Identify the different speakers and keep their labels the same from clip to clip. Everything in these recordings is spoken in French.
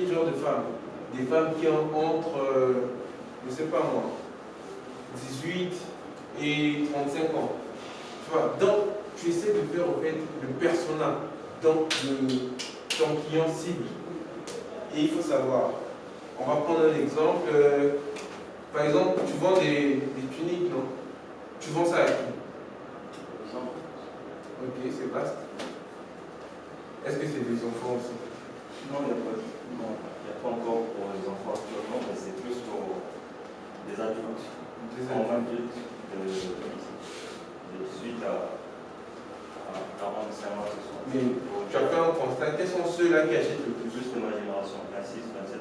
Speaker 1: quel genre de femmes? Des femmes qui ont entre, je ne sais pas moi, 18 et 35 ans. Tu vois, donc tu essaies de faire en fait le persona, donc ton client cible. Et il faut savoir, on va prendre un exemple. Par exemple, tu vends des tuniques, non? Tu vends ça à qui? Ok, c'est vaste. Est-ce que c'est des enfants aussi?
Speaker 2: Non, il n'y a pas encore pour les enfants actuellement, mais c'est plus pour des adultes. Des adultes de 18 à 45 ans.
Speaker 1: Mais tu as fait un constat, quels sont ceux-là qui achètent le plus?
Speaker 2: Juste de ma génération, 26, 27.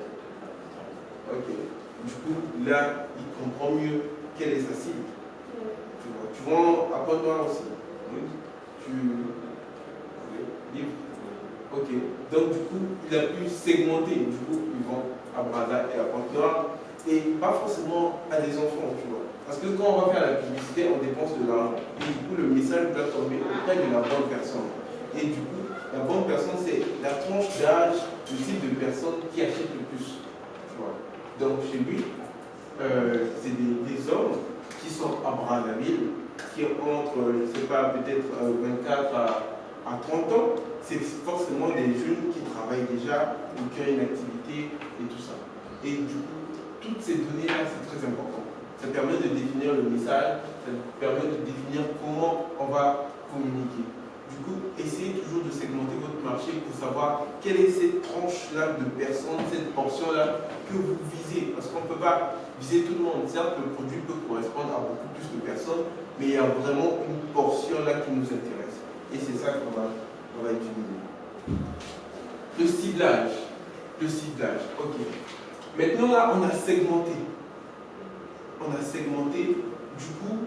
Speaker 1: Ok. Du coup, là, il comprend mieux quelle est sa cible. Tu vends à Pointe-Noire aussi? Oui. Livre? Ok. Donc, du coup, il a pu segmenter. Du coup, il vend à Brazza et à Pointe-Noire. Et pas forcément à des enfants, tu vois. Parce que quand on va faire la publicité, on dépense de l'argent. Et du coup, le message doit tomber auprès de la bonne personne. Et du coup, la bonne personne, c'est la tranche d'âge, le type de personne qui achète le plus. Tu vois. Donc, chez lui, c'est des hommes qui sont à Brazzaville, qui ont entre, je ne sais pas, peut-être 24 à 30 ans. C'est forcément des jeunes qui travaillent déjà ou qui ont une activité et tout ça. Et du coup, toutes ces données-là, c'est très important. Ça permet de définir le message, ça permet de définir comment on va communiquer. Du coup, essayez toujours de segmenter votre marché pour savoir quelle est cette tranche-là de personnes, cette portion-là que vous visez. Parce qu'on ne peut pas viser tout le monde. Certes, le produit peut correspondre à beaucoup plus de personnes, mais il y a vraiment une portion-là qui nous intéresse. Et c'est ça qu'on va utiliser. Le ciblage. Le ciblage, ok. Maintenant, là, on a segmenté. Du coup,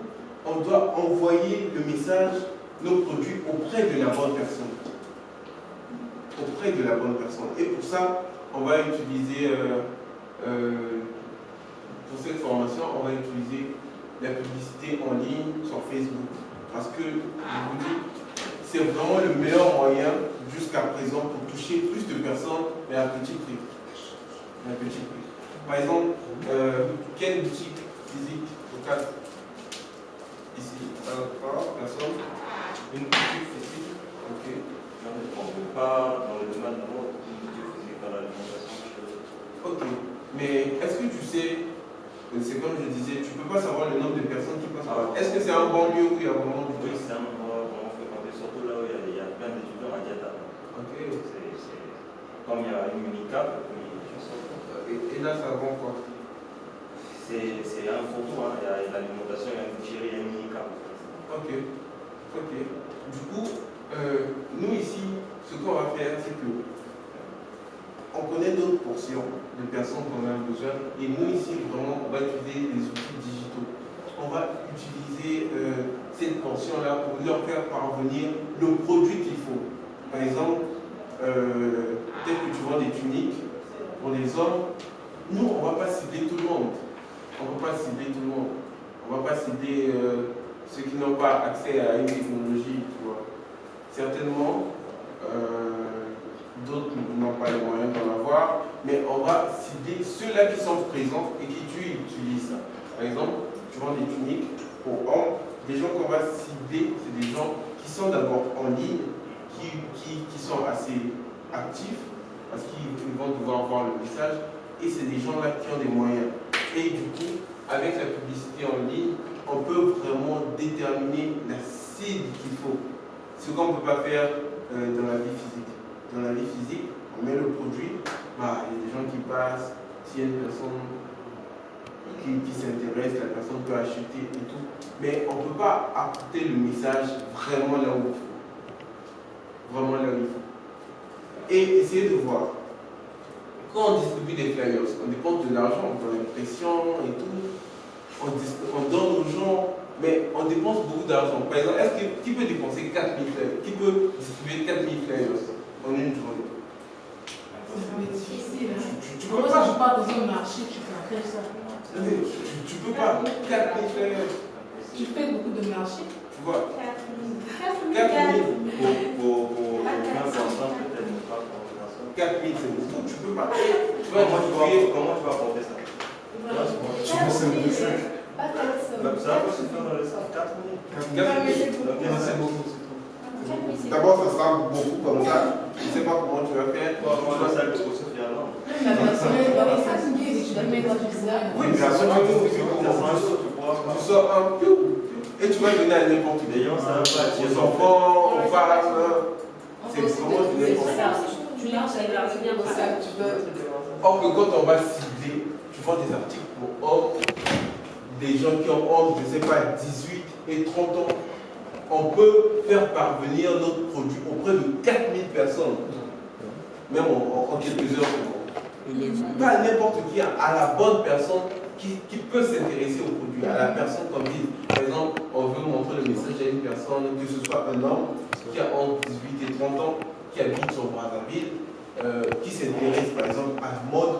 Speaker 1: on doit envoyer le message, nos produits, auprès de la bonne personne. Auprès de la bonne personne. Et pour ça, on va utiliser, pour cette formation, on va utiliser la publicité en ligne sur Facebook. Parce que, je vous dis, c'est vraiment le meilleur moyen jusqu'à présent pour toucher plus de personnes, mais à petit prix. Par exemple, quelle boutique physique locale ici? Personne? Une boutique physique? Ok.
Speaker 2: On ne peut pas, dans le domaine de l'autre, une boutique physique dans l'alimentation.
Speaker 1: Ok. Mais est-ce que tu sais, c'est comme je disais, tu ne peux pas savoir le nombre de personnes qui passent par là. Est-ce que c'est un bon lieu où il y a vraiment du
Speaker 2: Oui, c'est un endroit vraiment fréquenté, surtout là où il y a plein d'étudiants à Diata.
Speaker 1: Ok.
Speaker 2: Comme il y a une mini-cap,
Speaker 1: et là, ça vend quoi?
Speaker 2: c'est un photo, hein. Il y a l'alimentation, il y a une boucherie, il y a une mini-cap.
Speaker 1: Ok. Du coup, nous ici, ce qu'on va faire, c'est que on connaît d'autres portions de personnes qu'on a besoin. Et nous ici, vraiment, on va utiliser les outils digitaux. On va utiliser cette portion-là pour leur faire parvenir le produit qu'il faut. Par exemple, peut-être que tu vends des tuniques pour les hommes. Nous, on ne va pas cibler tout le monde. On ne va pas cibler ceux qui n'ont pas accès à une technologie, tu vois. Certainement, d'autres n'ont pas les moyens d'en avoir, mais on va cibler ceux-là qui sont présents et qui utilisent ça. Par exemple, tu vends des tuniques pour hommes, les gens qu'on va cibler, c'est des gens qui sont d'abord en ligne, qui sont assez actifs, parce qu'ils vont devoir voir le message, et c'est des gens-là qui ont des moyens. Et du coup, avec la publicité en ligne, on peut vraiment déterminer la cible qu'il faut. Ce qu'on ne peut pas faire dans la vie physique. Dans la vie physique, on met le produit, il y a des gens qui passent, s'il y a une personne qui s'intéresse, la personne peut acheter et tout. Mais on ne peut pas apporter le message vraiment là où il faut. Vraiment là où il faut. Et essayez de voir. Quand on distribue des flyers, on dépense de l'argent, on donne l'impression et tout. On donne aux gens, mais on dépense beaucoup d'argent. Par exemple, qui peut dépenser 4000 flyers? Qui peut distribuer 4000 flyers en une journée?
Speaker 3: C'est difficile.
Speaker 1: Tu peux pas.
Speaker 3: Je pars dans un marché, tu fais ça.
Speaker 1: Tu peux pas. 4000 flyers.
Speaker 3: Tu fais beaucoup de marchés.
Speaker 1: Tu vois?
Speaker 4: 4000.
Speaker 2: Pour 20%, peut-être pas pour
Speaker 1: 4000, c'est beaucoup, tu peux pas. vas distribuer.
Speaker 2: Comment tu vas porter ça?
Speaker 4: Pas tant ça.
Speaker 2: Donc ça va se faire dans le sac 4 minutes.
Speaker 5: C'est beaucoup.
Speaker 1: D'abord, ça sera beaucoup comme ça. Je ne sais pas comment tu vas faire.
Speaker 2: Toi, moi, le sac de Sophie Allen.
Speaker 3: La personne, ça se dit, tu dois mettre dans du sac.
Speaker 1: Oui, mais après, tu sors un peu et tu vas donner à n'importe qui.
Speaker 2: D'ailleurs, ça va pas
Speaker 1: Aux enfants, aux femmes. C'est vraiment du n'importe quoi.
Speaker 4: Tu lances avec la première au sac, tu peux.
Speaker 1: Or que quand on va cibler, tu vends des articles pour hommes, des gens qui ont entre, je ne sais pas, 18 et 30 ans. On peut faire parvenir notre produit auprès de 4000 personnes, même en quelques heures. Pas n'importe qui, à la bonne personne qui peut s'intéresser au produit, à la personne comme dit. Par exemple, on veut montrer le message à une personne, que ce soit un homme qui a entre 18 et 30 ans, qui habite sur Brazzaville, qui s'intéresse par exemple à la mode